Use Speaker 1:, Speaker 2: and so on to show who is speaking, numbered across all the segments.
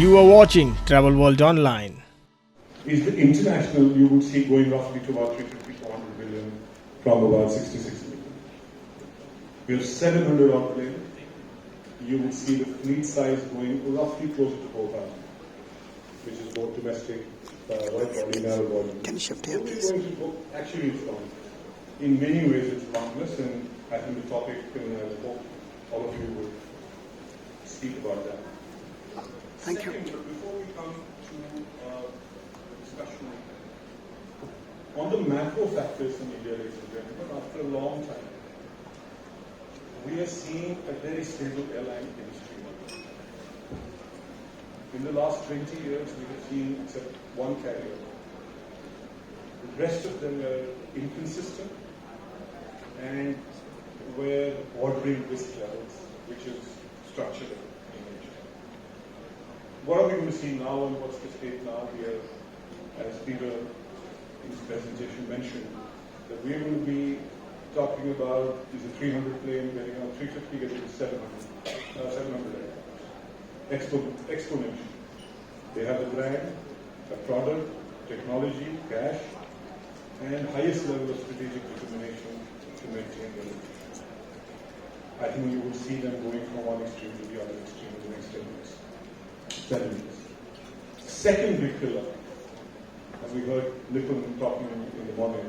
Speaker 1: You are watching Travel World Online.
Speaker 2: Is the international, you would see going roughly to about 350, 400 billion from about 66 million. We have 700 odd planes. You would see the fleet size going roughly closer to 4,000, which is both domestic, wide body, narrow body.
Speaker 3: Can you shift here, please?
Speaker 2: Going to go, actually, it's long. In many ways, it's boundless, and I think the topic, and I hope all of you would speak about that.
Speaker 3: Thank you.
Speaker 2: Second, before we come to discussion on the macro factors in India, ladies and gentlemen, after a long time, we are seeing a very stable airline industry. In the last 20 years, we have seen except one carrier. The rest of them were inconsistent and were bordering risk levels, which is structural in nature. What are we going to see now, and what's the state now here? As Peter in his presentation mentioned, that we're going to be talking about is a 300 plane getting on 350, getting to 700 exponential. They have the brand, the product, technology, cash, and highest level of strategic determination to maintain them. I think you will see them going from one extreme to the other extreme in the next 10 years. 7 years. Second big pillar, as we heard Nipun talking in the morning,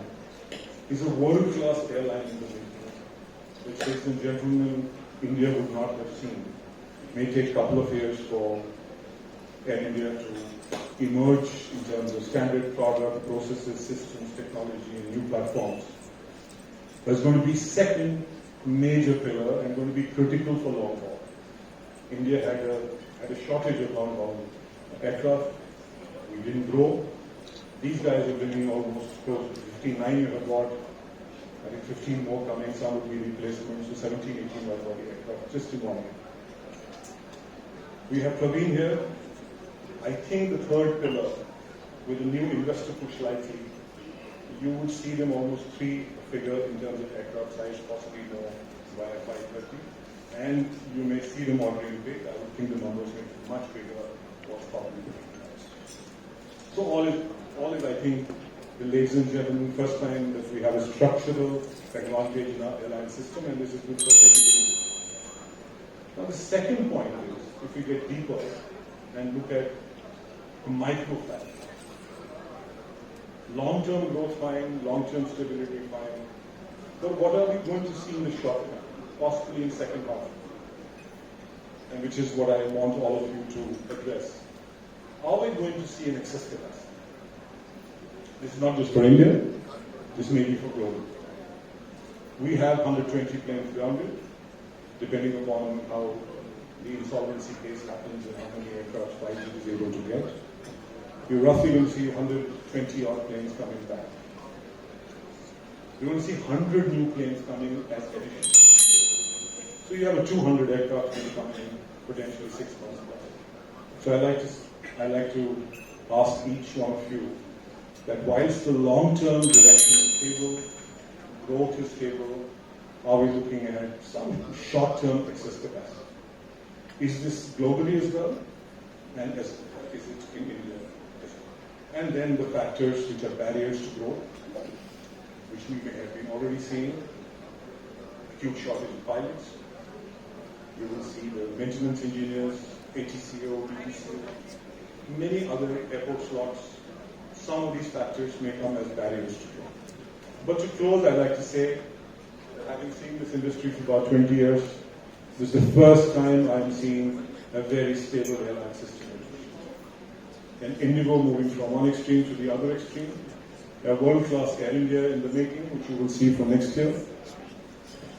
Speaker 2: is a world-class airline in the region, which, ladies and gentlemen, India would not have seen. It may take a couple of years for Air India to emerge in terms of standard product, processes, systems, technology, and new platforms. There's going to be second major pillar and going to be critical for long haul. India had a shortage of long haul aircraft. We didn't grow. These guys are bringing almost close to 59 you have got. I think 15 more coming. Some would be replacements. So 17, 18 wide body aircraft just in 1 year. We have Praveen here. I think the third pillar, with the new investor push likely, you would see them almost three-figure in terms of aircraft size, possibly more via 530. And you may see them ordering big. I would think the numbers may be much bigger, what's probably recognized. So all is, I think, ladies and gentlemen, first time that we have a structural advantage in our airline system, and this is good for everybody. Now the second point is, if we get deeper and look at the micro factor. Long-term growth fine, long-term stability fine. But what are we going to see in the short term? Possibly in second half. And which is what I want all of you to address. Are we going to see an excess capacity? This is not just for India, this may be for global. We have 120 planes grounded, depending upon how the insolvency case happens and how many aircraft Flight is able to get. You're roughly going to see 120 odd planes coming back. You're going to see 100 new planes coming as additions. So you have a 200 aircraft going to come in potentially 6 months plus. So I'd like to ask each one of you that whilst the long-term direction is stable, growth is stable, are we looking at some short-term excess capacity? Is this globally as well? And is it in India? And then the factors which are barriers to growth, which we may have been already seeing, acute shortage of pilots. You will see the maintenance engineers, ATCO, BTCO, many other airport slots. Some of these factors may come as barriers to growth. But to close, I'd like to say, having seen this industry for about 20 years, this is the first time I'm seeing a very stable airline system. And Indigo moving from one extreme to the other extreme. A world-class Air India in the making, which you will see from next year.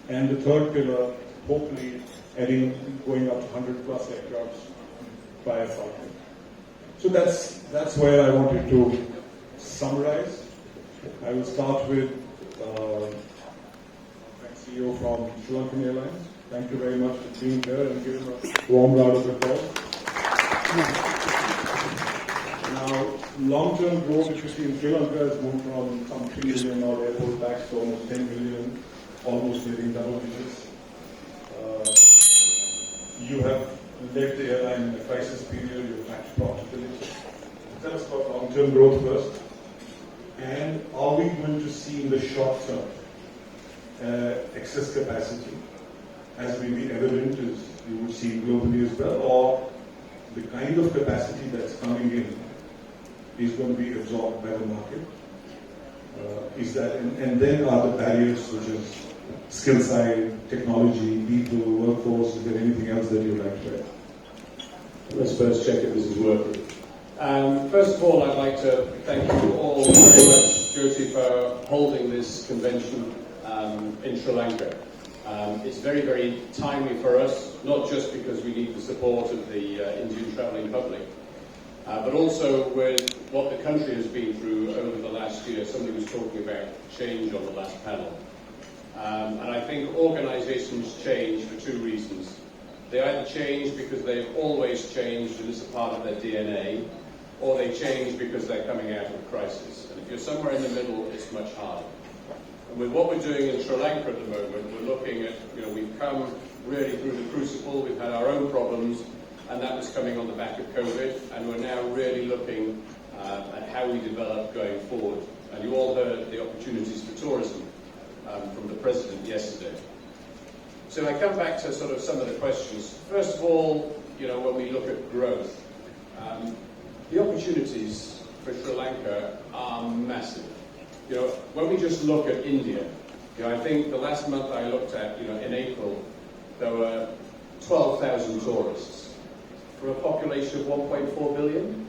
Speaker 2: And the third pillar, hopefully going up to 100 plus aircrafts by FY. So that's where I wanted to summarize. I will start with CEO from Sri Lankan Airlines. Thank you very much for being here and giving a warm round of applause. Now, long-term growth, which you see in Sri Lanka, has moved from some 3 million odd airport packs to almost 10 million, almost nearing double digits. You have led the airline in a crisis period, you're back to profitability. Tell us about long-term growth first. And are we going to see in the short term excess capacity, as may be evident as you would see globally as well, or the kind of capacity that's coming in is going to be absorbed by the market? Is that, and then are the barriers such as skill side, technology, people, workforce, is there anything else that you'd like to add?
Speaker 4: Let's first check if this is working. First of all, I'd like to thank you all very much, Jyoti, for holding this convention in Sri Lanka. It's very, very timely for us, not just because we need the support of the Indian travelling public, but also with what the country has been through over the last year. Somebody was talking about change on the last panel. And I think organisations change for two reasons. They either change because they've always changed and it's a part of their DNA, or they change because they're coming out of a crisis. And if you're somewhere in the middle, it's much harder. And with what we're doing in Sri Lanka at the moment, we're looking at, we've come really through the crucible, we've had our own problems, and that was coming on the back of COVID, and we're now really looking at how we develop going forward. And you all heard the opportunities for tourism from the President yesterday. So I come back to sort of some of the questions. First of all, when we look at growth, the opportunities for Sri Lanka are massive. When we just look at India, I think the last month I looked at, in April, there were 12,000 tourists from a population of 1.4 billion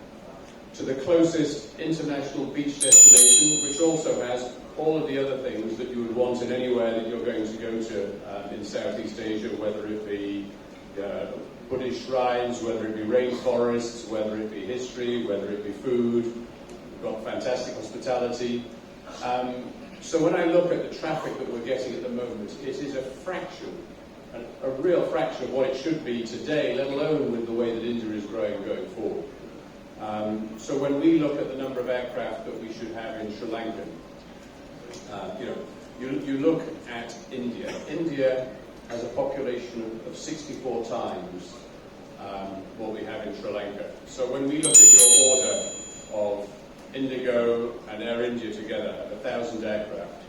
Speaker 4: to the closest international beach destination, which also has all of the other things that you would want in anywhere that you're going to go to in Southeast Asia, whether it be Buddhist shrines, whether it be rainforests, whether it be history, whether it be food. We've got fantastic hospitality. So when I look at the traffic that we're getting at the moment, it is a fraction, a real fraction of what it should be today, let alone with the way that India is growing going forward. So when we look at the number of aircraft that we should have in Sri Lanka, you look at India. India has a population of 64 times what we have in Sri Lanka. So when we look at your order of Indigo and Air India together at 1,000 aircraft,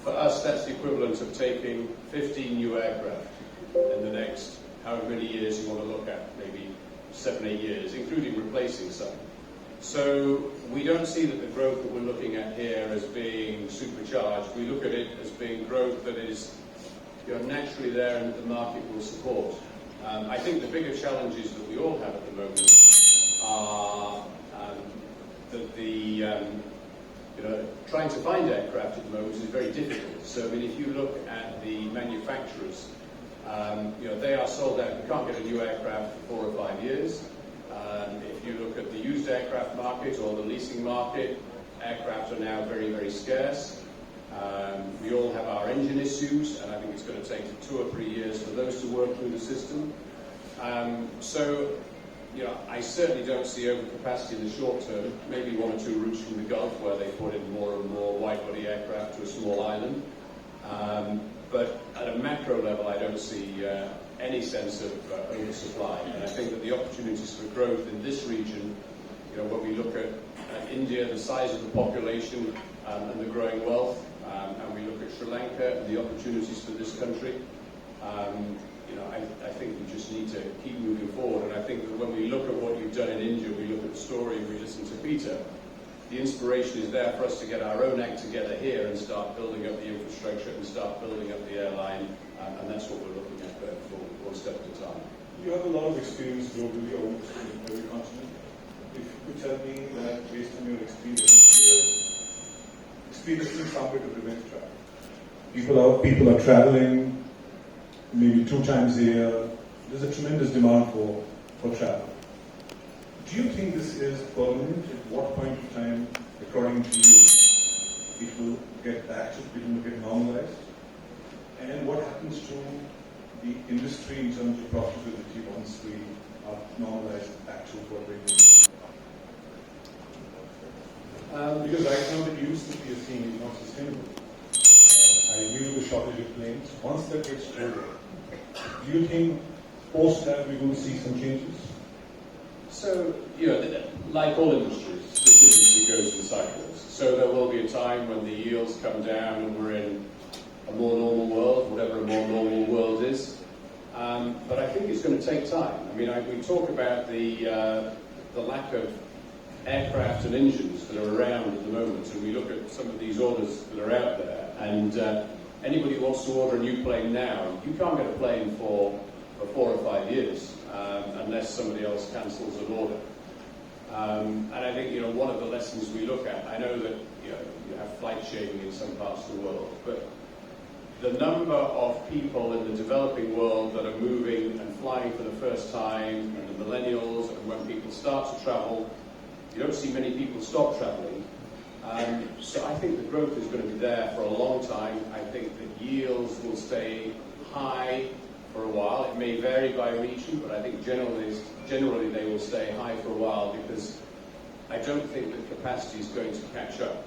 Speaker 4: for us that's the equivalent of taking 15 new aircraft in the next however many years you want to look at, maybe 7-8 years, including replacing some. So we don't see that the growth that we're looking at here as being supercharged. We look at it as being growth that is naturally there and that the market will support. I think the bigger challenges that we all have at the moment are that trying to find aircraft at the moment is very difficult. So if you look at the manufacturers, they are sold out. You can't get a new aircraft for 4 or 5 years. If you look at the used aircraft market or the leasing market, aircraft are now very, very scarce. We all have our engine issues, and I think it's going to take 2 or 3 years for those to work through the system. I certainly don't see overcapacity in the short term. Maybe 1 or 2 routes from the Gulf where they put in more and more wide-body aircraft to a small island. But at a macro level, I don't see any sense of oversupply. And I think that the opportunities for growth in this region, when we look at India, the size of the population and the growing wealth, and we look at Sri Lanka and the opportunities for this country, I think we just need to keep moving forward. And I think that when we look at what you've done in India, we look at the story, we listen to Peter, the inspiration is there for us to get our own act together here and start building up the infrastructure and start building up the airline, and that's what we're looking at going forward, 1 step at a time.
Speaker 2: You have a lot of experience globally, almost in every continent. If you could tell me that based on your experience, you're experiencing somewhere to prevent travel. People are traveling maybe 2 times a year. There's a tremendous demand for travel. Do you think this is permanent? At what point in time, according to you, it will get back to, it will get normalized? And what happens to the industry in terms of profitability once we are normalized back to what we need? Because right now the use that we are seeing is not sustainable. I agree with the shortage of planes. Once that gets over, do you think post that we're going to see some changes?
Speaker 4: So, like all industries, this industry goes in cycles. So there will be a time when the yields come down and we're in a more normal world, whatever a more normal world is. But I think it's going to take time. I mean, we talk about the lack of aircraft and engines that are around at the moment, and we look at some of these orders that are out there, and anybody who wants to order a new plane now, you can't get a plane for 4 or 5 years unless somebody else cancels an order. And I think one of the lessons we look at, I know that you have flight shaming in some parts of the world, but the number of people in the developing world that are moving and flying for the first time, and the millennials, and when people start to travel, you don't see many people stop traveling. So I think the growth is going to be there for a long time. I think that yields will stay high for a while. It may vary by region, but I think generally they will stay high for a while, because I don't think that capacity is going to catch up.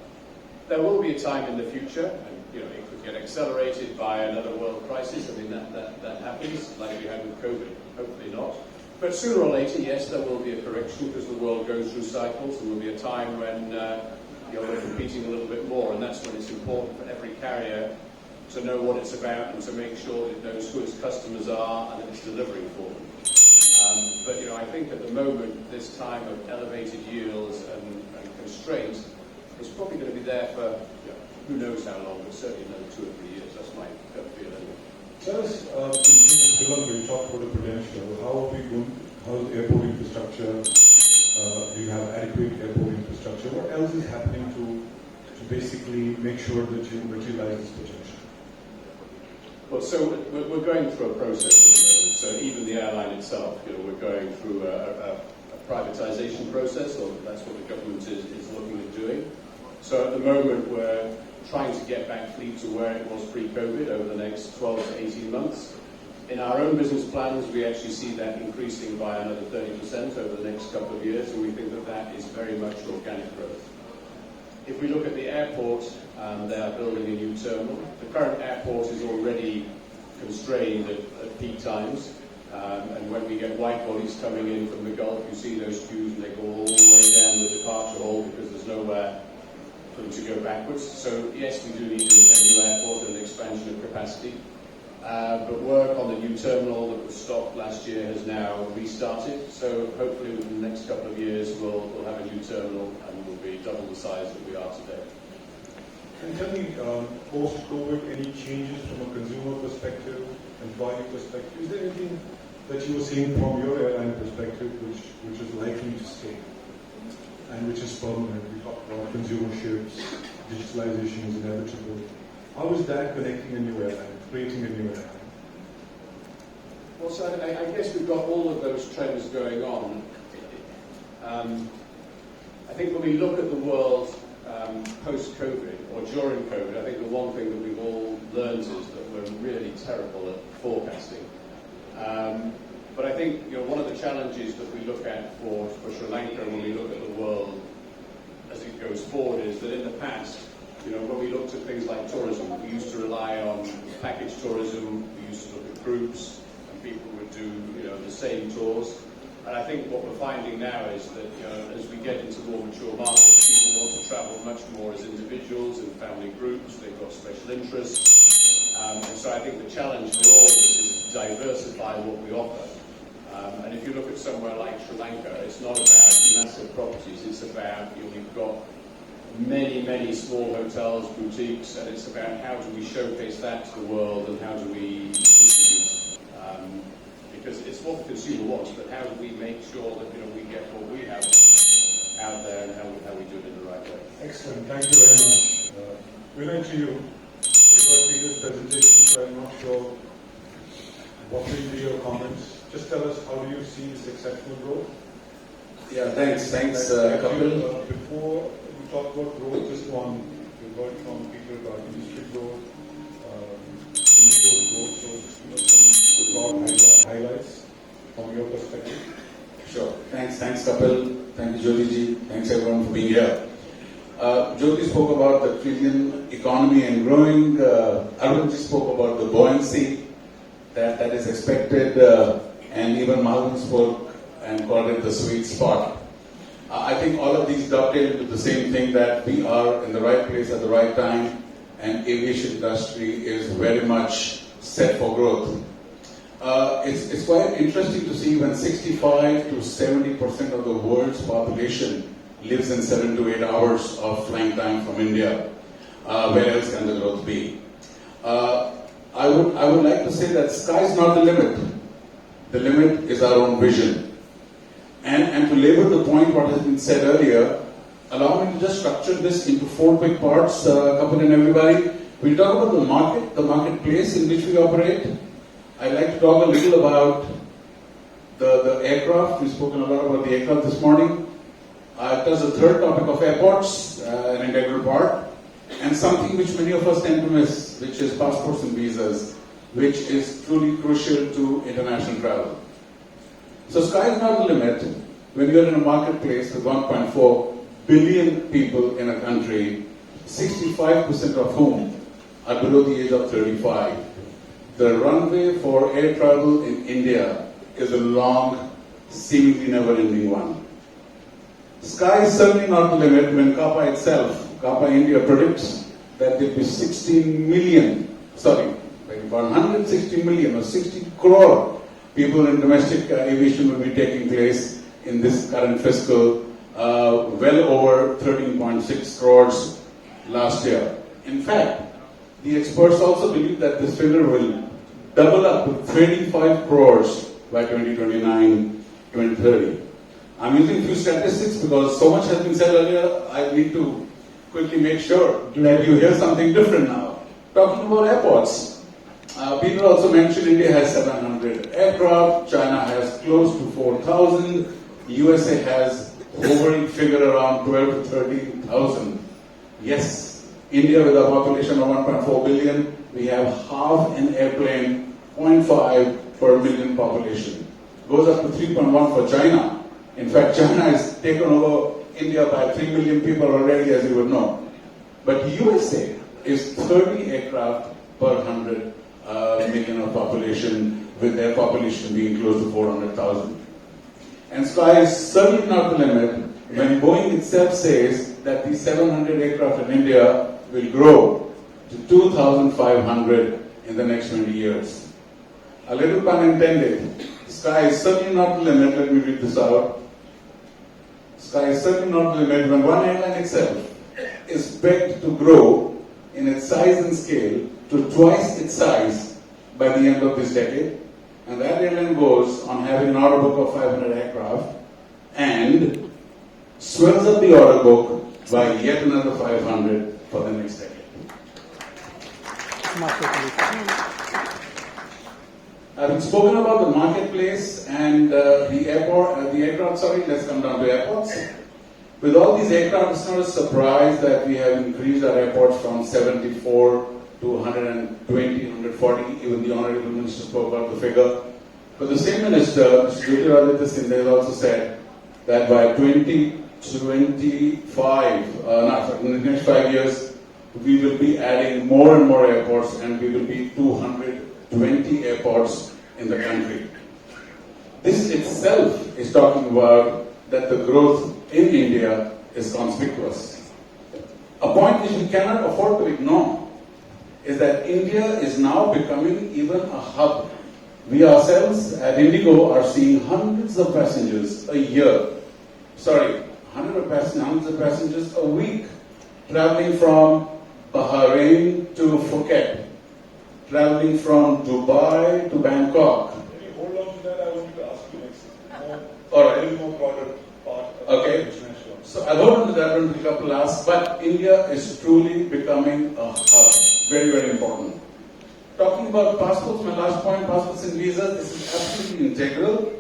Speaker 4: There will be a time in the future, and it could get accelerated by another world crisis. I mean, that happens, like we had with COVID. Hopefully not. But sooner or later, yes, there will be a correction, because the world goes through cycles. There will be a time when we're competing a little bit more, and that's when it's important for every carrier to know what it's about and to make sure that it knows who its customers are and that it's delivering for them. But I think at the moment, this time of elevated yields and constraints is probably going to be there for who knows how long, but certainly another 2 or 3 years. That's my gut feel anyway.
Speaker 2: Tell us, in Sri Lanka, you talked about the potential. How is airport infrastructure? Do you have adequate airport infrastructure? What else is happening to basically make sure that you utilize this potential?
Speaker 4: Well, so we're going through a process at the moment. So even the airline itself, we're going through a privatization process, or that's what the government is looking at doing. So at the moment, we're trying to get back fleet to where it was pre-COVID over the next 12 to 18 months. In our own business plans, we actually see that increasing by another 30% over the next couple of years, and we think that that is very much organic growth. If we look at the airport, they are building a new terminal. The current airport is already constrained at peak times, and when we get wide bodies coming in from the Gulf, you see those queues and they go all the way down the departure hall because there's nowhere for them to go backwards. So yes, we do need a new airport and an expansion of capacity. But work on the new terminal that was stopped last year has now restarted. So hopefully within the next couple of years we'll have a new terminal and we'll be double the size that we are today.
Speaker 2: And tell me, post-COVID, any changes from a consumer perspective, employee perspective? Is there anything that you were seeing from your airline perspective which is likely to stay and which is permanent? We talked about consumer shifts, digitalization is inevitable. How is that connecting a new airline, creating a new airline?
Speaker 4: Well, so I guess we've got all of those trends going on. I think when we look at the world post-COVID or during COVID, I think the one thing that we've all learned is that we're really terrible at forecasting. But I think one of the challenges that we look at for Sri Lanka when we look at the world as it goes forward is that in the past, when we looked at things like tourism, we used to rely on package tourism, we used to look at groups, and people would do the same tours. And I think what we're finding now is that as we get into more mature markets, people want to travel much more as individuals and family groups. They've got special interests. And so I think the challenge for all of us is to diversify what we offer. And if you look at somewhere like Sri Lanka, it's not about massive properties. It's about, we've got many, many small hotels, boutiques, and it's about how do we showcase that to the world and how do we distribute. Because it's what the consumer wants, but how do we make sure that we get what we have out there and how we do it in the right way.
Speaker 2: Excellent, thank you very much. Vinay, to you. We've got Peter's presentation, so I'm not sure what will be your comments. Just tell us, how do you see this exceptional growth?
Speaker 5: Yeah, thanks, Kapil.
Speaker 2: Before we talk about growth, just one, we heard from Peter about industry growth, individual growth, so some broad highlights from your perspective.
Speaker 5: Sure. Thanks, Kapil. Thank you, Jyoti-ji. Thanks everyone for being here. Jyoti spoke about the trillion economy and growing. Arvind spoke about the buoyancy that is expected, and and even Malvin spoke and called it the sweet spot. I think all of these dovetail into the same thing, that we are in the right place at the right time, and aviation industry is very much set for growth. It's quite interesting to see when 65 to 70% of the world's population lives in 7 to 8 hours of flying time from India. Where else can the growth be? I would like to say that sky is not the limit. The limit is our own vision. And to labor the point what has been said earlier, allow me to just structure this into 4 quick parts, Kapil and everybody. We'll talk about the market, the marketplace in which we operate. I'd like to talk a little about the aircraft. We've spoken a lot about the aircraft this morning. There's a third topic of airports, an integral part, and something which many of us tend to miss, which is passports and visas, which is truly crucial to international travel. So sky is not the limit when you're in a marketplace with 1.4 billion people in a country, 65% of whom are below the age of 35. The runway for air travel in India is a long, seemingly never-ending one. Sky is certainly not the limit when CAPA itself, CAPA India predicts that there will be 160 million or 60 crore people in domestic aviation will be taking place in this current fiscal, well over 13.6 crores last year. In fact, the experts also believe that this figure will double up to 35 crores by 2029, 2030. I'm using a few statistics because so much has been said earlier, I need to quickly make sure that you hear something different now. Talking about airports, people also mentioned India has 700 aircraft, China has close to 4,000, USA has hovering figure around 12 to 13,000. Yes, India with a population of 1.4 billion, we have half an airplane, 0.5 per million population. Goes up to 3.1 for China. In fact, China has taken over India by 3 million people already, as you would know. But USA is 30 aircraft per 100 million of population, with their population being close to 400,000. And sky is certainly not the limit when Boeing itself says that the 700 aircraft in India will grow to 2,500 in the next 20 years. A little pun intended. Sky is certainly not the limit. Let me read this out. Sky is certainly not the limit when one airline itself is pegged to grow in its size and scale to twice its size by the end of this decade. And that airline goes on having an order book of 500 aircraft and swells up the order book by yet another 500 for the next decade. Having spoken about the marketplace and the aircraft, let's come down to airports. With all these aircraft, it's not a surprise that we have increased our airports from 74 to 120, 140. Even the Honorable Minister spoke about the figure. But the same Minister, Mr. Jyotiraditta Sindhu, has also said that by 2025, in the next 5 years, we will be adding more and more airports, and we will be 220 airports in the country. This itself is talking about that the growth in India is conspicuous. A point which we cannot afford to ignore is that India is now becoming even a hub. We ourselves at Indigo are seeing hundreds of passengers a year. Hundreds of passengers a week traveling from Bahrain to Phuket, traveling from Dubai to Bangkok.
Speaker 2: Can you hold on to that? I want you to ask you next.
Speaker 5: All right.
Speaker 2: A little more broader part of
Speaker 5: Okay.
Speaker 2: international.
Speaker 5: So I'll hold on to that one to a couple last, but India is truly becoming a hub. Very, very important. Talking about passports, my last point, passports and visas, this is absolutely integral.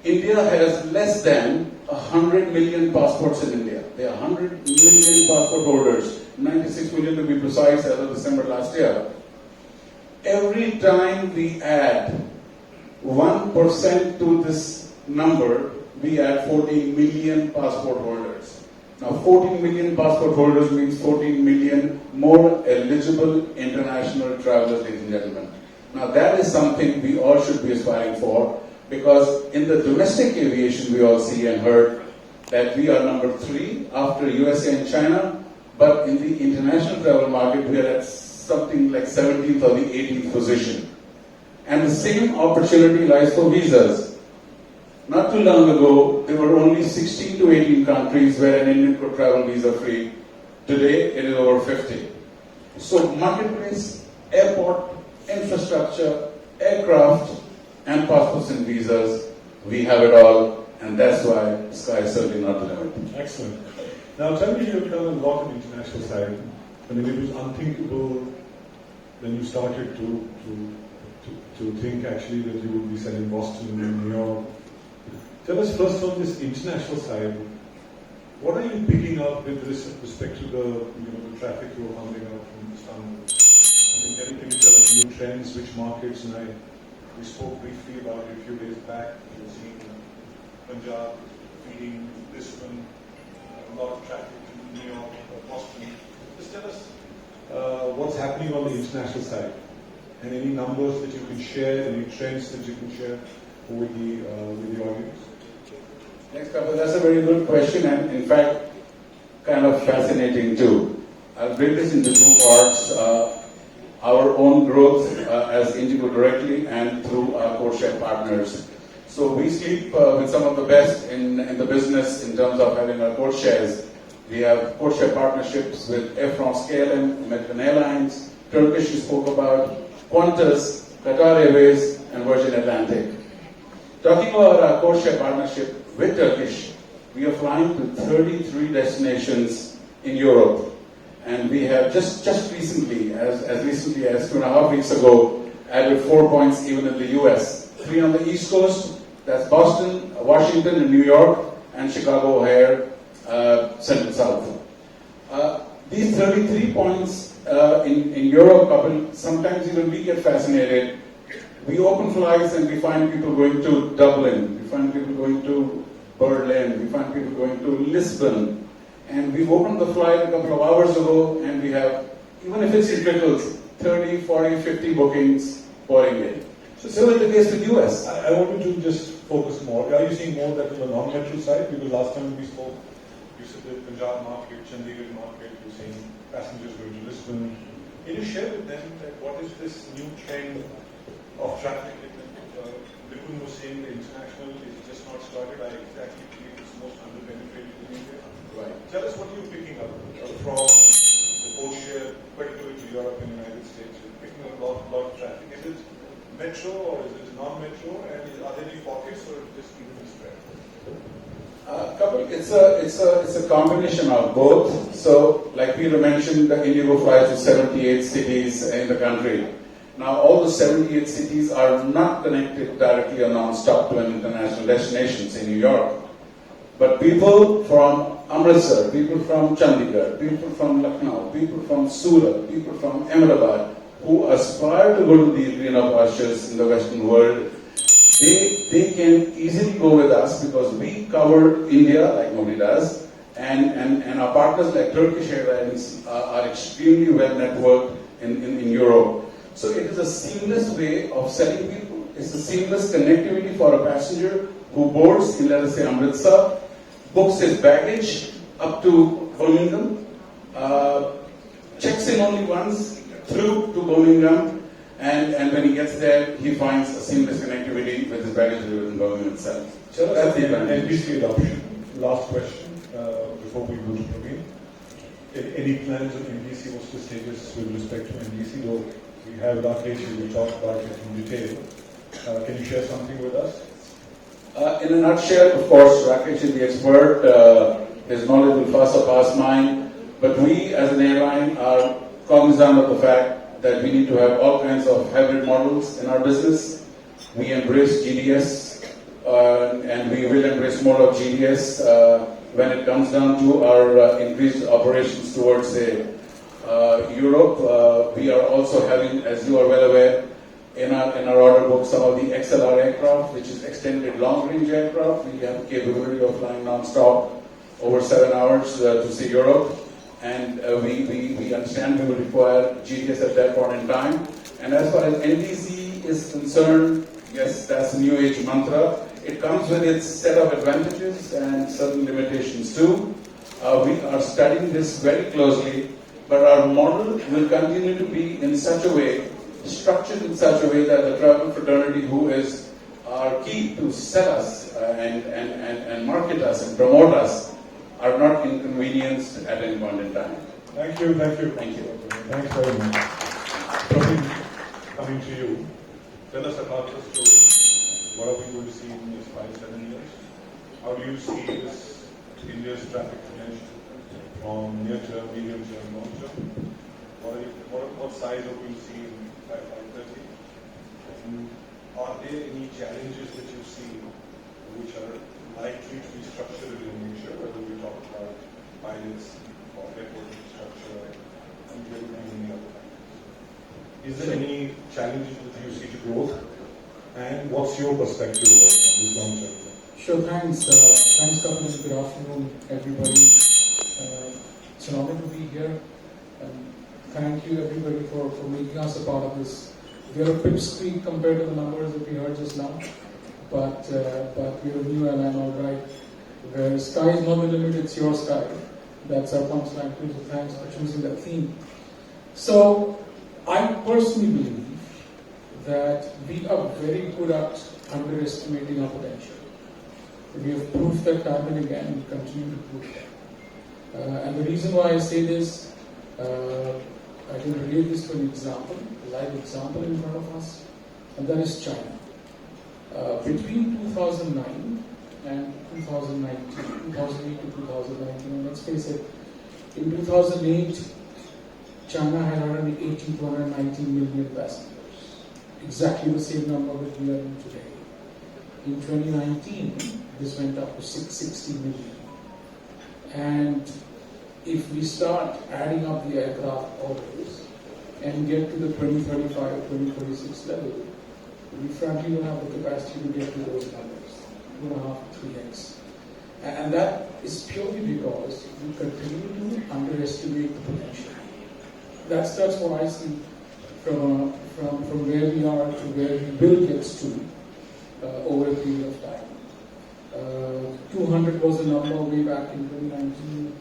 Speaker 5: India has less than 100 million passports in India. There are 100 million passport holders, 96 million to be precise as of December last year. Every time we add 1% to this number, we add 14 million passport holders. Now 14 million passport holders means 14 million more eligible international travelers, ladies and gentlemen. Now that is something we all should be aspiring for. because in the domestic aviation we all see and heard that we are number 3 after USA and China, but in the international travel market we are at something like 17th or the 18th position. And the same opportunity lies for visas. Not too long ago, there were only 16 to 18 countries where an Indian could travel visa-free. Today, it is over 50. So marketplace, airport, infrastructure, aircraft, and passports and visas, we have it all, and that's why the sky is certainly not the limit.
Speaker 2: Excellent. Now tell me, you've done a lot on the international side. I mean, it was unthinkable when you started to think actually that you would be selling Boston and New York. Tell us first on this international side, what are you picking up with respect to the traffic you're pumping out from Istanbul? I mean, can you tell us new trends, which markets? And we spoke briefly about it a few days back. You've seen Punjab feeding Lisbon, a lot of traffic in New York, Boston. Just tell us what's happening on the international side, and any numbers that you can share, any trends that you can share with the audience.
Speaker 5: Thanks, Kapil. That's a very good question, and in fact, kind of fascinating too. I'll break this into 2 parts. Our own growth as Indigo directly and through our codeshare partners. So we sleep with some of the best in the business in terms of having our codeshares. We have codeshare partnerships with Air France KLM, American Airlines, Turkish we spoke about, Qantas, Qatar Airways, and Virgin Atlantic. Talking about our codeshare partnership with Turkish, we are flying to 33 destinations in Europe. And we have just recently, as recently as 2.5 weeks ago, added 4 points even in the US. 3 on the East Coast, that's Boston, Washington, and New York, and Chicago, O'Hare, Central South. These 33 points in Europe, sometimes even we get fascinated. We open flights and we find people going to Dublin, we find people going to Berlin, we find people going to Lisbon. And we've opened the flight a couple of hours ago, and we have, even if it's in trickles, 30, 40, 50 bookings pouring in. So similar to the case with US.
Speaker 2: I wanted to just focus more. Are you seeing more that on the non-metro side? Because last time we spoke, you said the Punjab market, Chandigarh market, you're seeing passengers going to Lisbon. Can you share with them that what is this new trend of traffic? Vipul was saying the international is just not started. I exactly believe it's most underpenetrated in India. Right. Tell us what you're picking up from the codeshare, particularly to Europe and the United States. You're picking up a lot of traffic. Is it metro or is it non-metro? And are there any pockets or just evenly spread?
Speaker 5: Kapil, it's a combination of both. So, like Peter mentioned, the Indigo flies to 78 cities in the country. Now, all the 78 cities are not connected directly or non-stop to an international destination, say New York. But people from Amritsar, people from Chandigarh, people from Lucknow, people from Surat, people from Ahmedabad, who aspire to go to these greener pastures in the Western world, they can easily go with us because we cover India like nobody does, and our partners like Turkish Airlines are extremely well networked in Europe. So it is a seamless way of selling people. It's a seamless connectivity for a passenger who boards in, let us say, Amritsar, books his baggage up to Birmingham, checks in only once through to Birmingham, and when he gets there, he finds a seamless connectivity with his baggage delivered in Birmingham itself. So that's the advantage.
Speaker 2: NDC adoption. Last question before we go to Praveen. Any plans on NDC? What's the status with respect to NDC? Though we have Rakesh, we talked about it in detail. Can you share something with us?
Speaker 5: In a nutshell, of course, Rakesh is the expert. His knowledge will far surpass mine. But we, as an airline, are cognizant of the fact that we need to have all kinds of hybrid models in our business. We embrace GDS, and we will embrace more of GDS when it comes down to our increased operations towards, say, Europe. We are also having, as you are well aware, in our order book, some of the XLR aircraft, which is extended long-range aircraft. We have the capability of flying non-stop over 7 hours to see Europe. And we understand we will require GDS at that point in time. And as far as NDC is concerned, Yes, that's the new age mantra. It comes with its set of advantages and certain limitations too. We are studying this very closely, but our model will continue to be in such a way, structured in such a way that the travel fraternity, who is our key to sell us and market us and promote us, are not inconvenienced at any point in time.
Speaker 2: Thank you, thank you.
Speaker 5: Thank you.
Speaker 2: Thanks very much. Kapil, coming to you, tell us about the story. What are we going to see in the next 5-7 years? How do you see this India's traffic potential from near term, medium term, long term? What size are we see in 5-30? And are there any challenges that you see which are likely to be structural in nature, whether we talk about pilots or airport infrastructure and there will be many other factors? Is there any challenges that you see to growth? And what's your perspective on this long term?
Speaker 6: Sure, thanks. Thanks, Kapil. Good afternoon, everybody. It's an honor to be here. Thank you, everybody, for making us a part of this. We are a pipsqueak compared to the numbers that we heard just now, but we're a new airline, all right. Where sky is not the limit, it's your sky. That's our punchline too, so thanks for choosing that theme. So, I personally believe that we are very good at underestimating our potential. We have proved that time and again, and continue to prove that. And the reason why I say this, I can relate this to an example, a live example in front of us, and that is China. Between 2009 and 2019, 2008 to 2019, let's face it, in 2008, China had 180 to 119 million passengers. Exactly the same number that we are in today. In 2019, this went up to 660 million. And if we start adding up the aircraft orders and get to the 2035 or 2036 level, we frankly don't have the capacity to get to those numbers, 2.5 to 3x. And that is purely because we continue to underestimate the potential. That's what I see from where we are to where we will get to over a period of time. 200 was the number way back in 2019.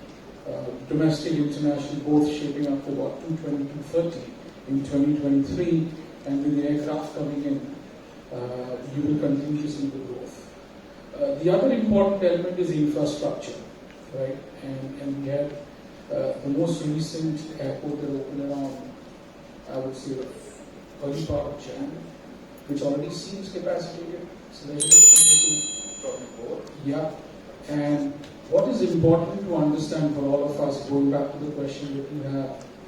Speaker 6: Domestic, international, both shaping up for about 220, 230 in 2023. And with the aircraft coming in, you will continue to see the growth. The other important element is infrastructure, right? And we had the most recent airport that opened around, I would say, early part of January, which already seems capacitated. So there's a yeah. And what is important to understand for all of us, going back to the question that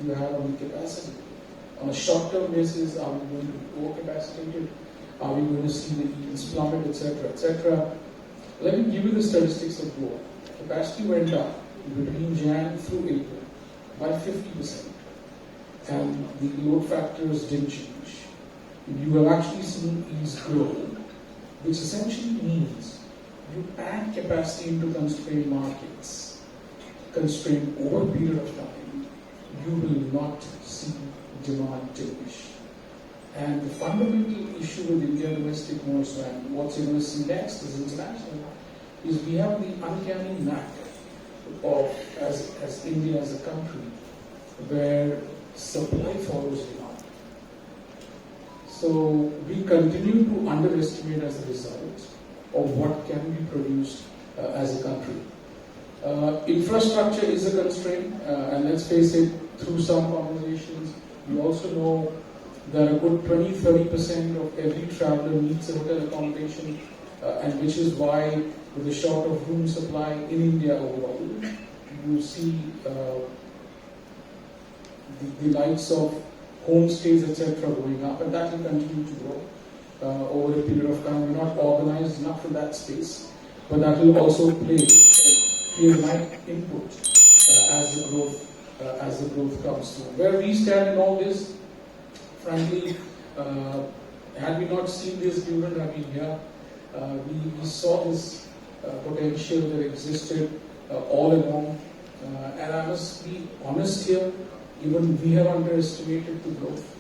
Speaker 6: you have on the capacity. On a short-term basis, are we going to be over-capacitated? Are we going to see the yields plummet, etc., etc.? Let me give you the statistics of growth. Capacity went up between Jan through April by 50%. And the load factors didn't change. You have actually seen yields grow, which essentially means you add capacity into constrained markets, constrained over a period of time, you will not see demand diminish. And the fundamental issue with India domestic more so, and what you're going to see next is international, is we have the uncanny knack of, as India as a country, where supply follows demand. So we continue to underestimate as a result of what can be produced as a country. Infrastructure is a constraint, and let's face it, through some conversations, we also know that a good 20-30% of every traveler needs a hotel accommodation, and which is why, with the short of room supply in India overall, you see the likes of homestays, etc., going up, and that will continue to grow over a period of time. We're not organized enough in that space, but that will also play a nice input as the growth comes through. Where we stand in all this, frankly, had we not seen this, we wouldn't have been here. We saw this potential that existed all along, and I must be honest here, even we have underestimated the growth.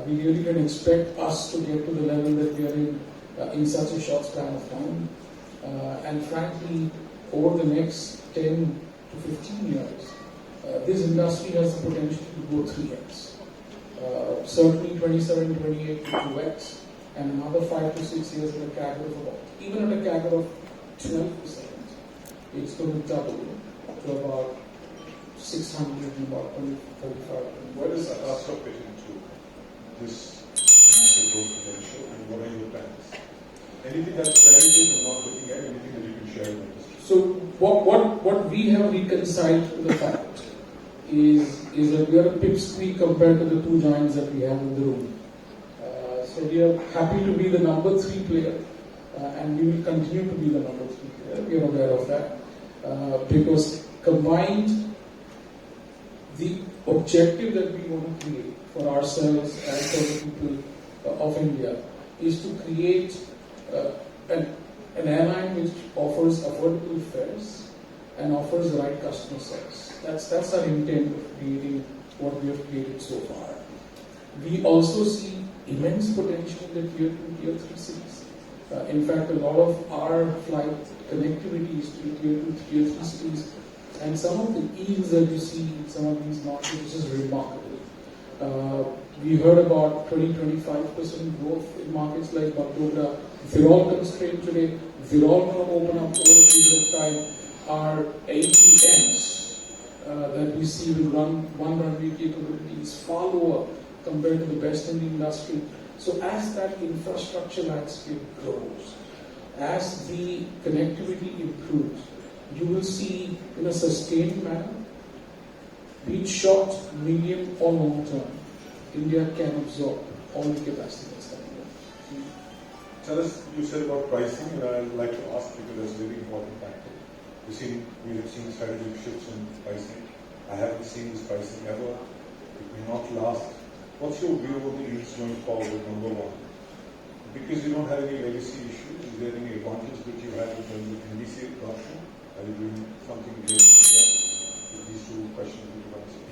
Speaker 6: We really can expect us to get to the level that we are in such a short span of time. And frankly, over the next 10 to 15 years, this industry has the potential to go 3x. Certainly 27, 28 to 2x, and another 5 to 6 years at a CAGR of about, even at a CAGR of 12%, it's going to double to about 600 and about 35.
Speaker 2: What is the cost of it into this massive growth potential, and what are your plans? Anything that's strategic and not looking at, anything that you can share with us?
Speaker 6: So what we have reconciled to the fact is that we are a pipsqueak compared to the two giants that we have in the room. So we are happy to be the number 3 player, and we will continue to be the number 3 player. We are aware of that, because combined, the objective that we want to create for ourselves and for the people of India is to create an airline which offers affordable fares and offers the right customer service. That's our intent of creating what we have created so far. We also see immense potential in the tier 2, tier 3 cities. In fact, a lot of our flight connectivity is to tier 2, tier 3 cities, and some of the yields that you see in some of these markets, which is remarkable. We heard about 20-25% growth in markets like Badogra. They're all constrained today. They're all going to open up over a period of time. Our ATMs that we see with one runway capability is far lower compared to the best in the industry. So as that infrastructure landscape grows, as the connectivity improves, you will see in a sustained manner, be it short, medium or long term, India can absorb all the capacity that's coming in.
Speaker 2: Tell us, you said about pricing, and I'd like to ask because that's a very important factor. We have seen strategic shifts in pricing. I haven't seen this pricing ever. It may not last. What's your view of the yields going forward, number one? Because you don't have any legacy issues, is there any advantage that you have in terms of NDC adoption? Are you doing something related to that? With these two questions we could answer.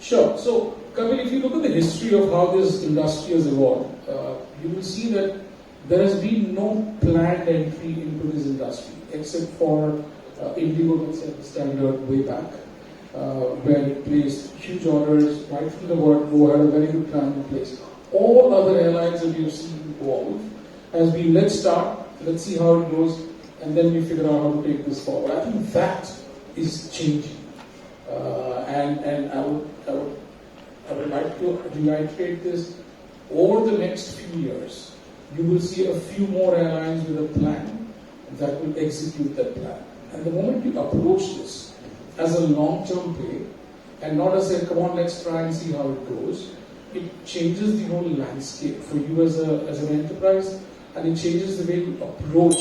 Speaker 6: Sure. So, Kapil, if you look at the history of how this industry has evolved, you will see that there has been no planned entry into this industry, except for Indigo that set the standard way back, where it placed huge orders right from the word go, had a very good plan in place. All other airlines that you've seen evolve has been, let's start, let's see how it goes, and then we figure out how to take this forward. I think that is changing. And I would like to reiterate this. Over the next few years, you will see a few more airlines with a plan that will execute that plan. And the moment you approach this as a long-term play, and not as a, come on, let's try and see how it goes, it changes the whole landscape for you as an enterprise, and it changes the way you approach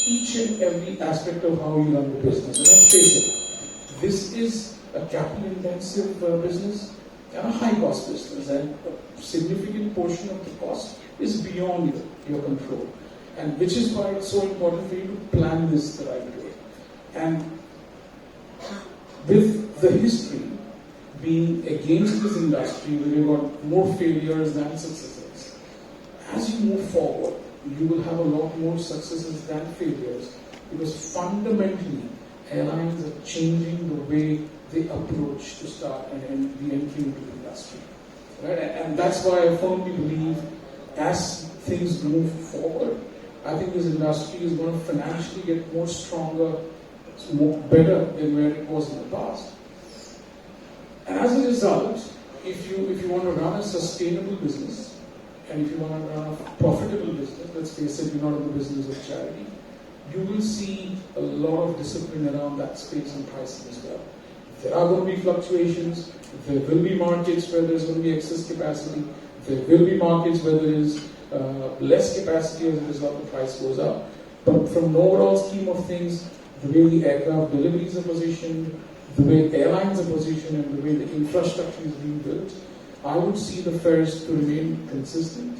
Speaker 6: each and every aspect of how you run the business. And let's face it, this is a capital-intensive business and a high-cost business, and a significant portion of the cost is beyond your control. And which is why it's so important for you to plan this the right way. And with the history being against this industry, where you've got more failures than successes, as you move forward, you will have a lot more successes than failures, because fundamentally, airlines are changing the way they approach to start and the entry into the industry. Right? And that's why I firmly believe, as things move forward, I think this industry is going to financially get more stronger, more better than where it was in the past. And as a result, if you want to run a sustainable business, and if you want to run a profitable business, let's face it, you're not in the business of charity, you will see a lot of discipline around that space and pricing as well. There are going to be fluctuations. There will be markets where there's going to be excess capacity. There will be markets where there is less capacity, as a result the price goes up. But from an overall scheme of things, the way the aircraft deliveries are positioned, the way airlines are positioned, and the way the infrastructure is being built, I would see the fares to remain consistent.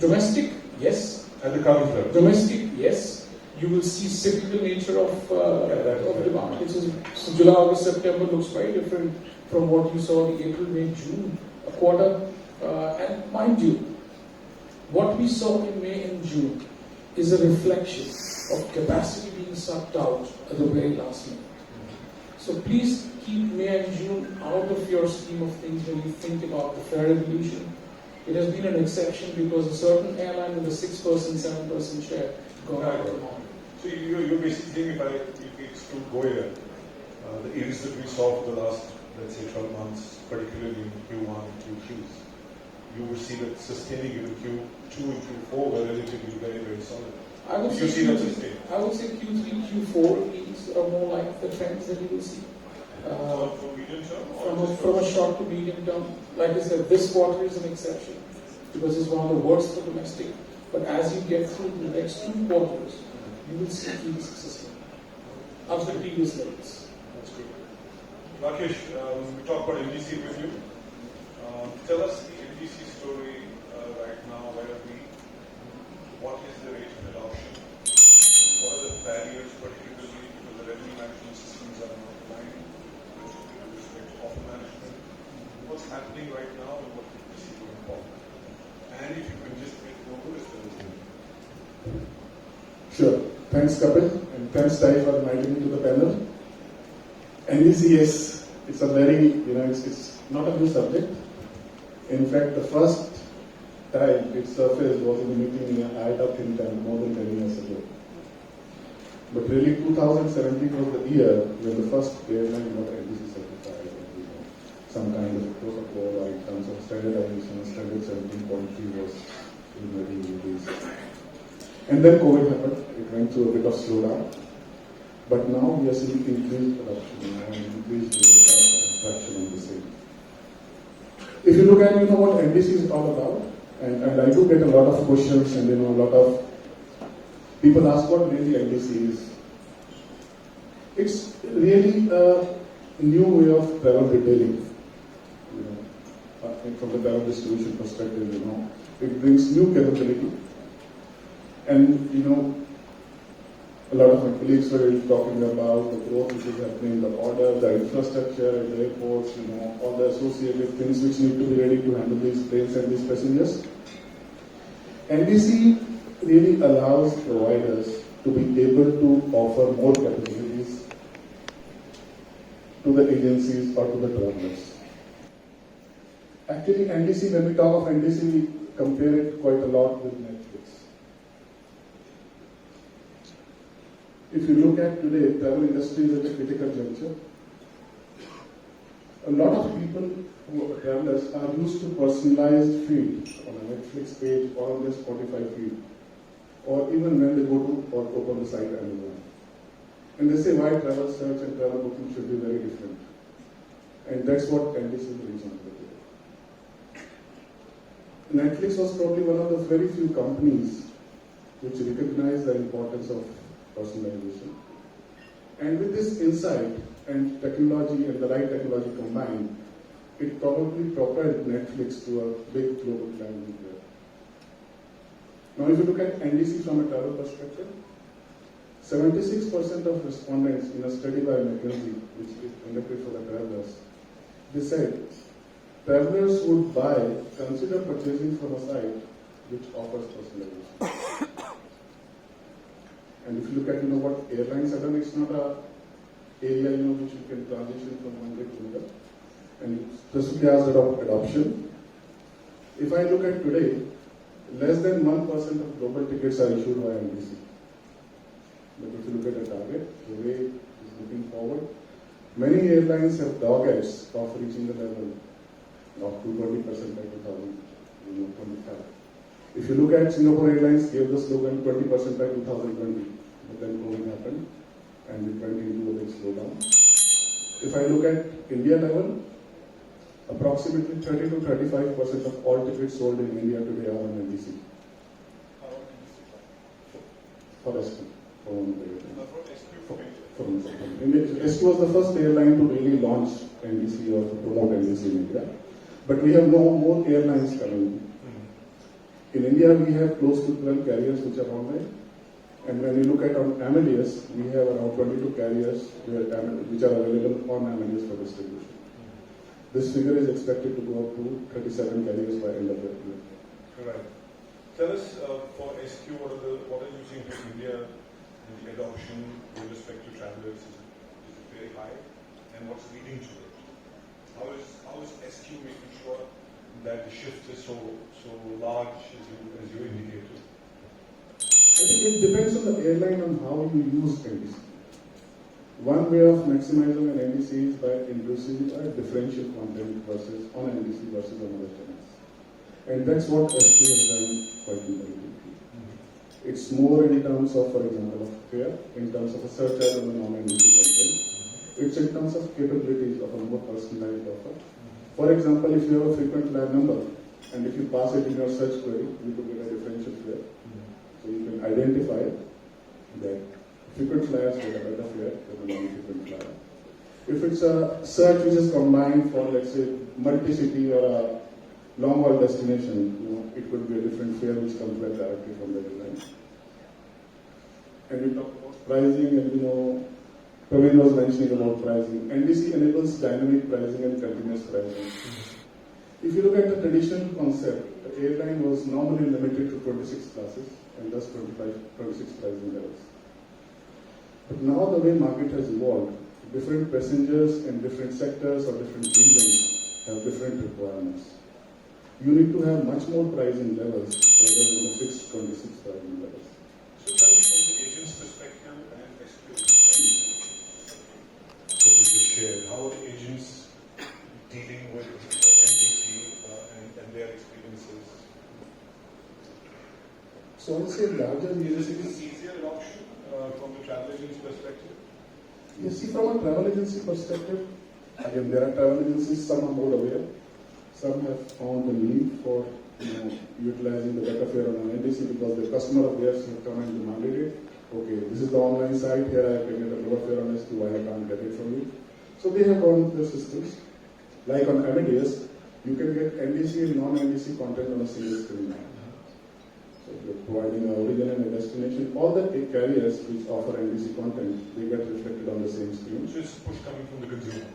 Speaker 6: Domestic, yes.
Speaker 2: And the current level?
Speaker 6: Domestic, yes. You will see cyclical nature of demand. So July, August, September looks very different from what you saw in April, May, June a quarter. And mind you, what we saw in May and June is a reflection of capacity being sucked out at the very last minute. So please keep May and June out of your scheme of things when you think about the fare evolution. It has been an exception because a certain airline with a 6%, 7% share got out of the market.
Speaker 2: So you're basically saying if we exclude Go Air, the yields that we saw for the last, let's say, 12 months, particularly in Q1 and Q2s, you would see that sustaining in Q2 and Q4 were relatively very, very solid.
Speaker 6: I would say Q3, Q4 yields are more like the trends that you will see.
Speaker 2: For medium term?
Speaker 6: From a short to medium term, like I said, this quarter is an exception because it's one of the worst for domestic. But as you get through the next 2 quarters, you will see yields sustain up to the previous levels.
Speaker 2: That's good. Rakesh, we talked about NDC with you. Tell us the NDC story right now. Where are we? What is the rate of adoption? What are the barriers, particularly because the revenue management systems are not aligned with respect to offer management? What's happening right now and what do you see going forward? And if you can just make more as well as me.
Speaker 7: Sure. Thanks, Kapil, and thanks, Tai, for inviting me to the panel. NDC, yes, it's a very, it's not a new subject. In fact, the first time it surfaced was in a meeting in IATA think tank more than 10 years ago. But really, 2017 was the year when the first airline got NDC certified. Some kind of protocol in terms of standardization, standard 17.3 was already released. And then COVID happened. It went through a bit of slowdown. But now we are seeing increased adoption and increased traction on the same. If you look at what NDC is all about, and I do get a lot of questions and a lot of people ask what really NDC is. It's really a new way of travel retailing. From the travel distribution perspective, it brings new capability. And a lot of my colleagues were talking about the growth which is happening in the order, the infrastructure at the airports, all the associated things which need to be ready to handle these planes and these passengers. NDC really allows providers to be able to offer more capabilities to the agencies or to the travelers. Actually, NDC, when we talk of NDC, we compare it quite a lot with Netflix. If you look at today, travel industry is at a critical juncture. A lot of people who are travelers are used to personalized feed on a Netflix page or on their Spotify feed, or even when they go to or open the site Amazon. And they say why travel search and travel booking should be very different. And that's what NDC brings on the table. Netflix was probably one of the very few companies which recognized the importance of personalization. And with this insight and technology and the right technology combined, it probably propelled Netflix to a big global client player. Now if you look at NDC from a travel perspective, 76% of respondents in a study by McKinsey, which is conducted for the travelers, they said travelers would consider purchasing from a site which offers personalization. And if you look at what airlines have done, it's not a area which you can transition from one day to another. And specifically as adoption, if I look at today, less than 1% of global tickets are issued by NDC. But if you look at the target, the way it's looking forward, many airlines have targets of reaching the level of 220% by 2025. If you look at Singapore Airlines, gave the slogan 20% by 2020, but then COVID happened and it went into a big slowdown. If I look at India level, approximately 30 to 35% of all tickets sold in India today are on NDC. For SQ. SQ was the first airline to really launch NDC or to promote NDC in India. But we have no more airlines coming. In India, we have close to 12 carriers which are online. And when you look at on Amedius, we have around 22 carriers which are available on Amedius for distribution. This figure is expected to go up to 37 carriers by end of the year.
Speaker 2: Right. Tell us for SQ, what are you seeing from India in the adoption with respect to travelers? Is it very high? And what's leading to it? How is SQ making sure that the shift is so large as you indicated?
Speaker 7: I think it depends on the airline on how you use NDC. One way of maximizing an NDC is by introducing a differential content versus on NDC versus on other channels. And that's what SQ has done quite intelligently. It's more in terms of, for example, of fare, in terms of a search ad on a non-NDC content. It's in terms of capabilities of a more personalized offer. For example, if you have a frequent flyer number, and if you pass it in your search query, you could get a differential fare. So you can identify that frequent flyers get a better fare than a non-frequent flyer. If it's a search which is combined for, let's say, multi-city or a long-haul destination, it could be a different fare which comes back directly from the airline. And we talk about pricing, and Praveen was mentioning about pricing. NDC enables dynamic pricing and continuous pricing. If you look at the traditional concept, the airline was normally limited to 26 classes and thus 26 pricing levels. But now the way market has evolved, different passengers in different sectors or different regions have different requirements. You need to have much more pricing levels rather than the fixed 26 pricing levels.
Speaker 2: So tell me from the agent's perspective and SQ that you just shared, how are the agents dealing with NDC and their experiences?
Speaker 7: So I would say larger
Speaker 2: Is
Speaker 7: agencies.
Speaker 2: it easier adoption from the travel agent's perspective?
Speaker 7: You see, from a travel agency perspective, again, there are travel agencies, some are more aware, some have found the need for utilizing the better fare on an NDC because the customer of theirs have come and demanded it. Okay, this is the online site, here I can get a lower fare on SQ, why I can't get it from you. So they have gone with the systems. Like on Amedius, you can get NDC and non-NDC content on a single screen now. So if you're providing an origin and a destination, all the carriers which offer NDC content, they get reflected on the same screen.
Speaker 2: So it's a push coming from the consumer.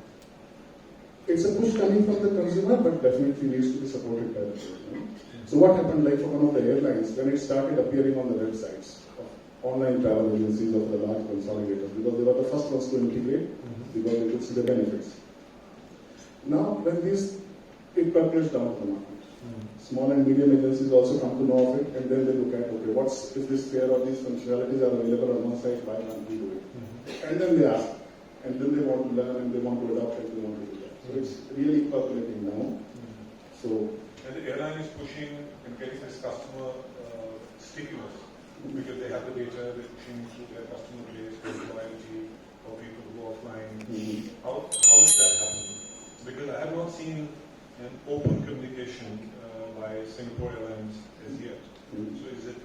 Speaker 7: It's a push coming from the consumer, but definitely needs to be supported by the airline. So what happened, like for one of the airlines, when it started appearing on the websites of online travel agencies of the large consolidators, because they were the first ones to integrate, because they could see the benefits. Now, when it percolates down to the market. Small and medium agencies also come to know of it, and then they look at, okay, if this fare or these functionalities are available on one site, why can't we do it? And then they ask, and then they want to learn, and they want to adopt, and they want to do that. So it's really percolating now. So,
Speaker 2: and the airline is pushing and getting this customer stickiness because they have the data, they're pushing through their customer base, their loyalty, or people who go offline. How is that happening? Because I have not seen an open communication by Singapore Airlines as yet. So is it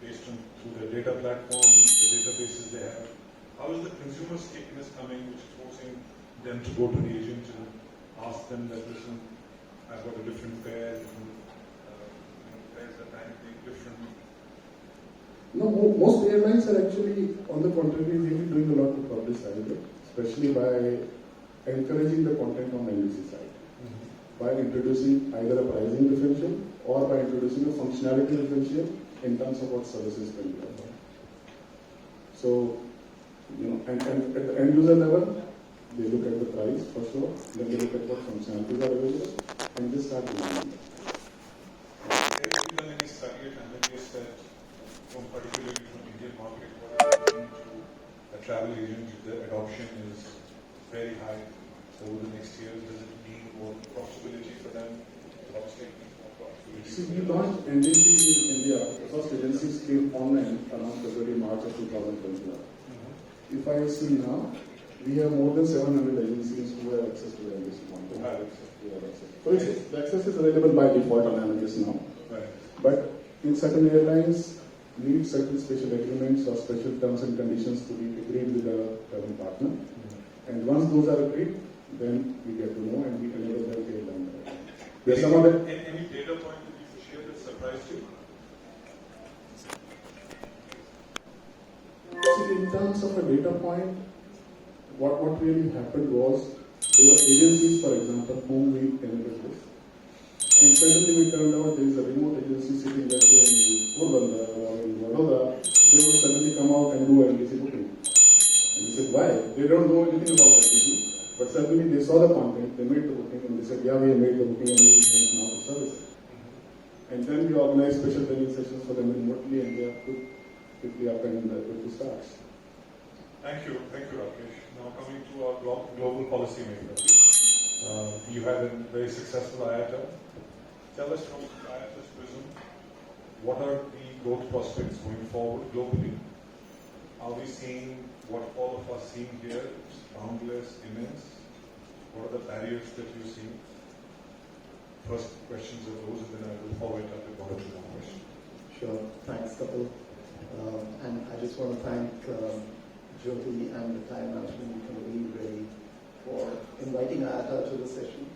Speaker 2: based on through their data platforms, the databases they have? How is the consumer stickiness coming, which is forcing them to go to the agent and ask them that, listen, I've got a different fare, fares are dynamically different?
Speaker 7: no, most airlines are actually, on the contrary, really doing a lot to publicize it, especially by encouraging the content on the NDC side. By introducing either a pricing differential or by introducing a functionality differential in terms of what services can be offered. So, and at the end user level, they look at the price for sure, then they look at what functionalities are available, and they start demanding it.
Speaker 2: Have you done any study at Amedius that, particularly from Indian market, what are looking to a travel agent, the adoption is very high over the next years? Does it mean more profitability for them?
Speaker 7: See, we launched NDC in India. The first agencies came online around February, March of 2021. If I see now, we have more than 700 agencies who have access to the NDC content. So the access is available by default on Amedius now.
Speaker 2: Right.
Speaker 7: But in certain airlines, need certain special agreements or special terms and conditions to be agreed with the travel partner. And once those are agreed, then we get to know and we enable them to airline. There's some other.
Speaker 2: Any data point that you could share that surprised you?
Speaker 7: See, in terms of a data point, what really happened was There were agencies, for example, whom we enabled this. And suddenly we turned out there is a remote agency sitting, let's say, in Porbandar or in Vadodara. They would suddenly come out and do NTC booking. And we said, why? They don't know anything about NTC. But suddenly they saw the content, they made the booking, and they said, yeah, we have made the booking and we have now to service it. And then we organized special training sessions for them remotely, and they are quickly up and quick to start.
Speaker 2: Thank you, Rakesh. Now coming to our global policymaker. You had a very successful IATA. Tell us from IATA's prism, what are the growth prospects going forward globally? Are we seeing what all of us seeing here, boundless, immense? What are the barriers that you see? First questions are those, and then I will follow it up with one or two more questions.
Speaker 8: Sure. Thanks, Kapil. And I just want to thank Jyoti and the TAAI management committee really for inviting IATA to the session.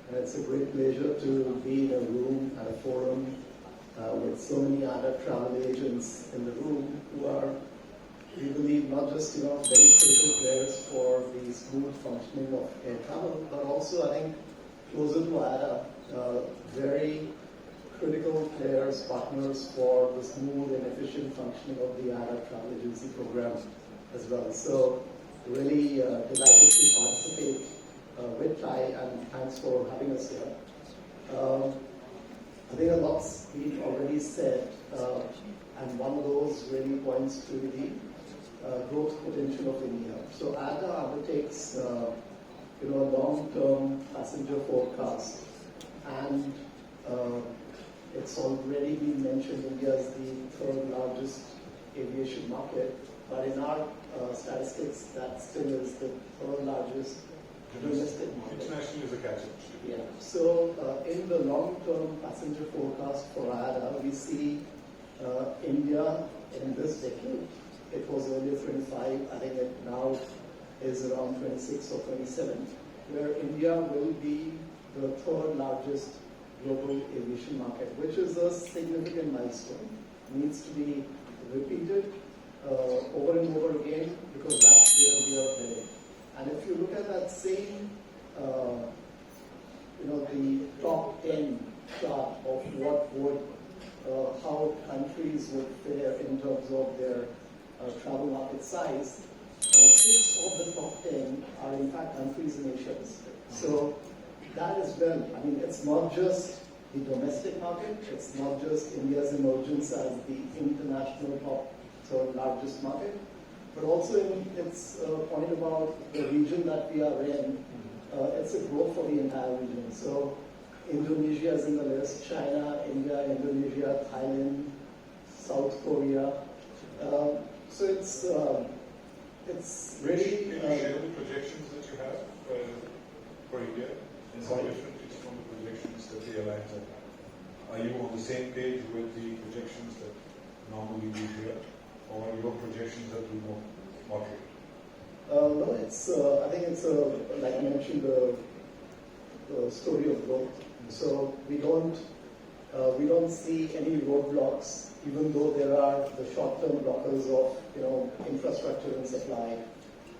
Speaker 8: And it's a great pleasure to be in a room at a forum with so many other travel agents in the room who are, we believe, not just very critical players for the smooth functioning of air travel, but also, I think, closer to IATA, very critical players, partners for the smooth and efficient functioning of the IATA travel agency program as well. So really delighted to participate with TAAI, and thanks for having us here. I think a lot's been already said, and one of those really points to the growth potential of India. So IATA undertakes a long-term passenger forecast, and it's already been mentioned India is the third largest aviation market, but in our statistics that still is the third largest domestic market.
Speaker 2: International is a catch-up.
Speaker 8: Yeah. So in the long-term passenger forecast for IATA, we see India in this decade. It was earlier 25, I think it now is around 26 or 27, where India will be the third largest global aviation market, which is a significant milestone. Needs to be repeated over and over again, because that's where we are headed. And if you look at that same, the top 10 chart of what would, how countries would fare in terms of their travel market size, 6 of the top 10 are in fact countries in Asia Pacific. So that is well, I mean, it's not just the domestic market, it's not just India's emergence as the international top third largest market, but also in its point about the region that we are in, it's a growth for the entire region. So Indonesia is in the list, China, India, Indonesia, Thailand, South Korea. So it's really...
Speaker 2: Can you share the projections that you have for India? And how different is from the projections that the airlines have? Are you on the same page with the projections that normally we hear? Or are your projections that do more moderate?
Speaker 8: No, it's. I think it's like I mentioned, the story of growth. So we don't see any roadblocks, even though there are the short-term blockers of infrastructure and supply,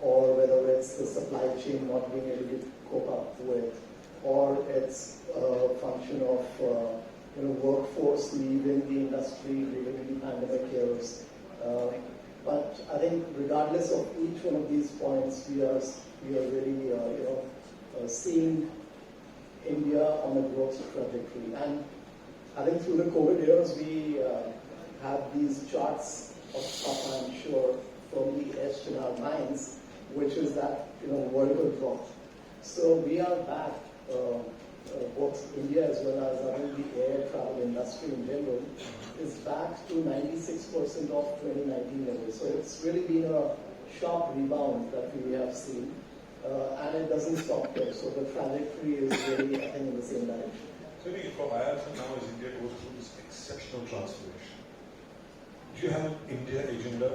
Speaker 8: or whether it's the supply chain not being able to cope up with, or it's a function of workforce leaving the industry, leaving the pandemic years. But I think regardless of each one of these points, we are really seeing India on a growth trajectory. And I think through the COVID years, we have these charts of CAPA, I'm sure, firmly etched in our minds, which is that vertical growth. So we are back, both India as well as the air travel industry in general, is back to 96% of 2019 levels. So it's really been a sharp rebound that we have seen, and it doesn't stop there. So the trajectory is really, I think, in the same direction.
Speaker 2: So for IATA now, as India goes through this exceptional transformation, do you have an India agenda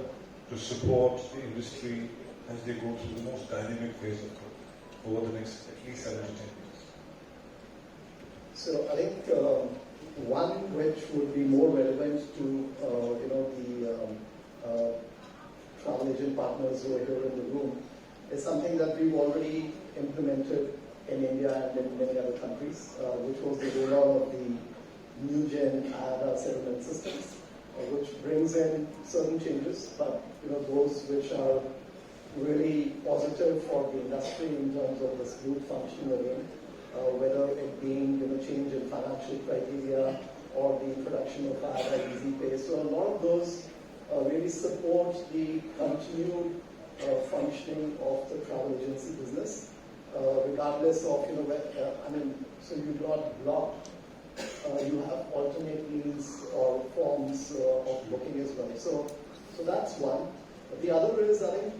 Speaker 2: to support the industry as they go through the most dynamic phase of growth over the next at least 7 to 10 years?
Speaker 8: So I think one which would be more relevant to the travel agent partners who are here in the room is something that we've already implemented in India and in many other countries, which was the rollout of the new gen IATA settlement systems, which brings in certain changes, but those which are really positive for the industry in terms of the smooth functioning again, whether it being change in financial criteria or the introduction of IATA Easy Pay. So a lot of those really support the continued functioning of the travel agency business, regardless of so you do not block. You have alternate means or forms of booking as well. So that's one. The other is, I think,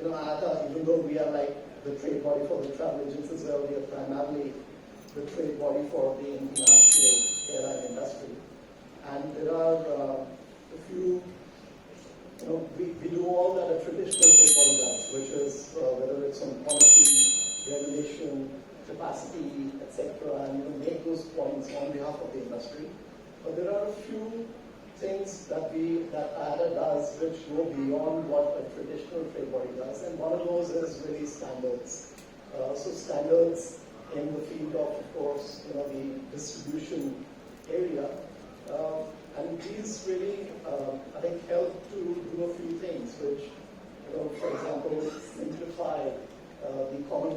Speaker 8: IATA, even though we are like the trade body for the travel agencies, we are primarily the trade body for the international airline industry. And there are a few, we do all that a traditional trade body does, which is whether it's on policy, regulation, capacity, etc., and make those points on behalf of the industry. But there are a few things that IATA does which go beyond what a traditional trade body does, and one of those is really standards. So standards in the field of course, the distribution area, and these really, I think, help to do a few things, which, for example, simplify the common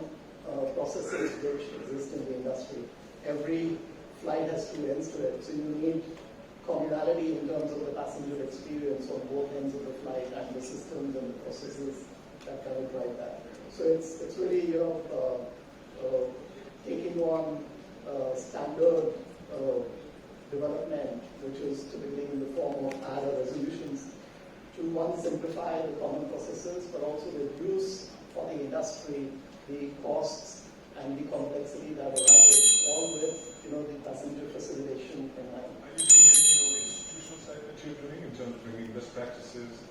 Speaker 8: processes which exist in the industry. Every flight has two ends to it, so you need commonality in terms of the passenger experience on both ends of the flight and the systems and the processes that kind of drive that. So it's really taking on standard development, which is typically in the form of IATA resolutions, to one, simplify the common processes, but also reduce for the industry the costs and the complexity that arises, all with the passenger facilitation in mind.
Speaker 2: Are you seeing anything on the institutional side that you're doing in terms of bringing best practices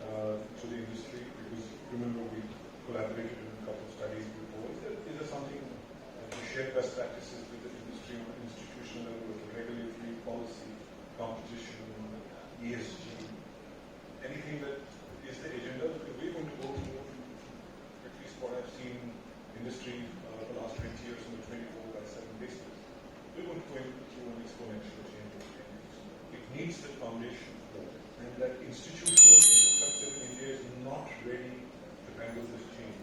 Speaker 2: to the industry? Because remember, we collaborated in a couple of studies before. Is there something that you share best practices with the industry on an institutional level, with regulatory policy, competition, ESG? Anything that is the agenda? Because we're going to go through, at least what I've seen industry the last 20 years on the 24/7 basis. We're going to go through an exponential change of changes. It needs the foundation, and that institutional infrastructure in India is not ready to handle this change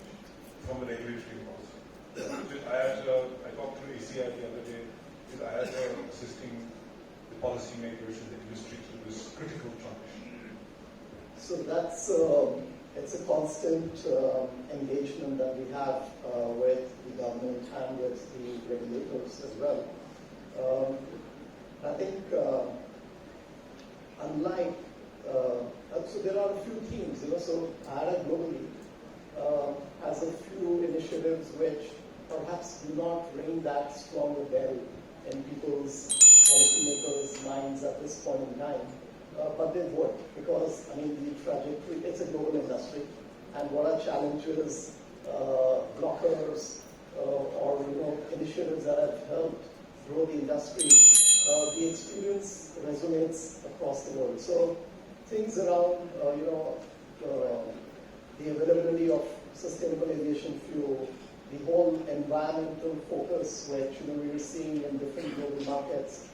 Speaker 2: from a regulatory policy. I talked to ACI the other day. Is IATA assisting the policymakers in the industry through this critical transition?
Speaker 8: So that's it's a constant engagement that we have with the government and with the regulators as well. I think unlike, so there are a few themes, so IATA globally has a few initiatives which perhaps do not ring that strong a bell in people's policymakers' minds at this point in time. But they would, because the trajectory, it's a global industry, and what are challenges, blockers, or initiatives that have helped grow the industry, the experience resonates across the world. So things around the availability of sustainable aviation fuel, the whole environmental focus which we are seeing in different global markets.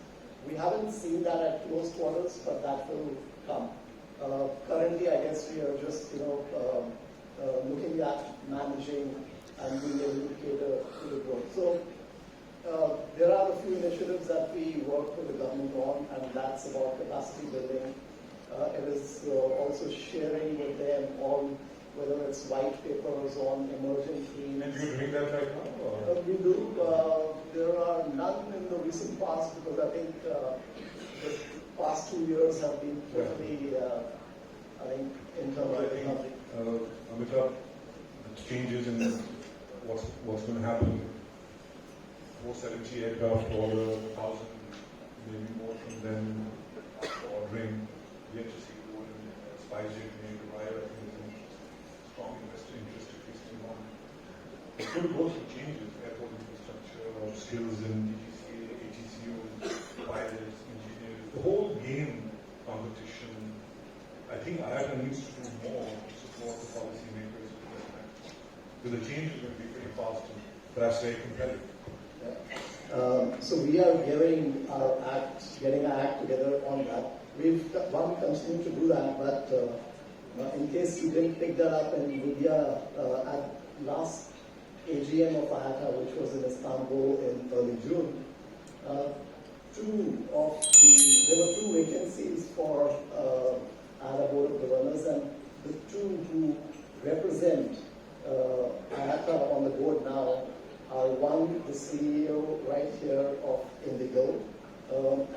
Speaker 8: We haven't seen that at close quarters, but that will come. Currently, I guess we are just looking at managing and being able to cater to the growth. So there are a few initiatives that we work with the government on, and that's about capacity building. It is also sharing with them all, whether it's white papers on emerging themes.
Speaker 2: And you're doing that right now? Or?
Speaker 8: We do. There are none in the recent past, because I think the past 2 years have been totally, in terms of the country.
Speaker 2: Amitabh, the changes in what's going to happen. 470 aircraft order, 1,000, maybe more from them ordering. Yet to see the one SpiceJet may arrive. I think there's a strong investor interest at least in one. It could go through changes, airport infrastructure, or skills in DTCA, ATCO, pilots, engineers, the whole game competition. I think IATA needs to do more to support the policymakers with this. because the change is going to be pretty fast and perhaps very compelling.
Speaker 8: So we are getting our act together on that. We've continue to do that, but in case you didn't pick that up in media, at last AGM of IATA, which was in Istanbul in early June, there were two vacancies for IATA Board of Governors, and the two who represent IATA on the board now are one, the CEO right here of Indigo,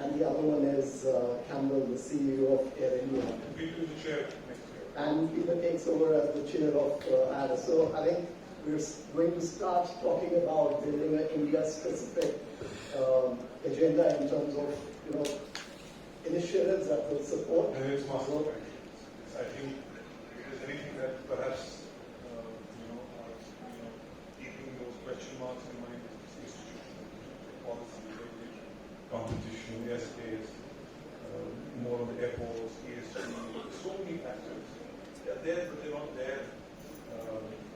Speaker 8: and the other one is Campbell, the CEO of Air India.
Speaker 2: Peter is the chair next year.
Speaker 8: And Peter takes over as the chair of IATA. So I think we're going to start talking about building an India-specific agenda in terms of initiatives that will support.
Speaker 2: And it's muscle. I think if there's anything that perhaps keeping those question marks in mind is institutional policy, regulation, competition, airspace, more on the airports, ESG, so many factors. They're there, but they're not there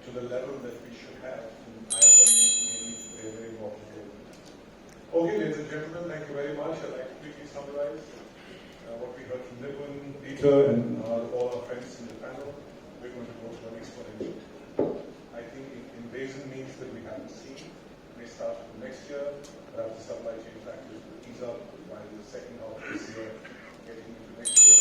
Speaker 2: to the level that we should have. And I have many very, very important role. Okay, ladies and gentlemen, thank you very much. I'd like to quickly summarize what we heard from Niven, Peter, and all our friends in the panel. We're going to go to the next one. I think invasion means that we haven't seen. May start from next year, perhaps the supply chain factors will ease up by the second half of this year, getting into next year.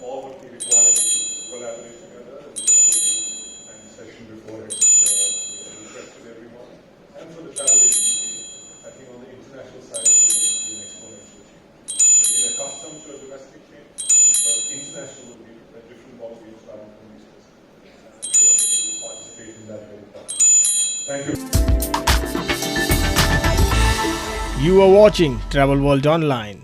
Speaker 2: All what we require is to collaborate together and the session before it interested everyone. And for the travel agency, I think on the international side, we're going to see an exponential change. We've been accustomed to a domestic change, but international will be a different ballgame starting from these days. I'm sure that we will participate in that very fast. Thank you.
Speaker 1: You are watching Travel World Online.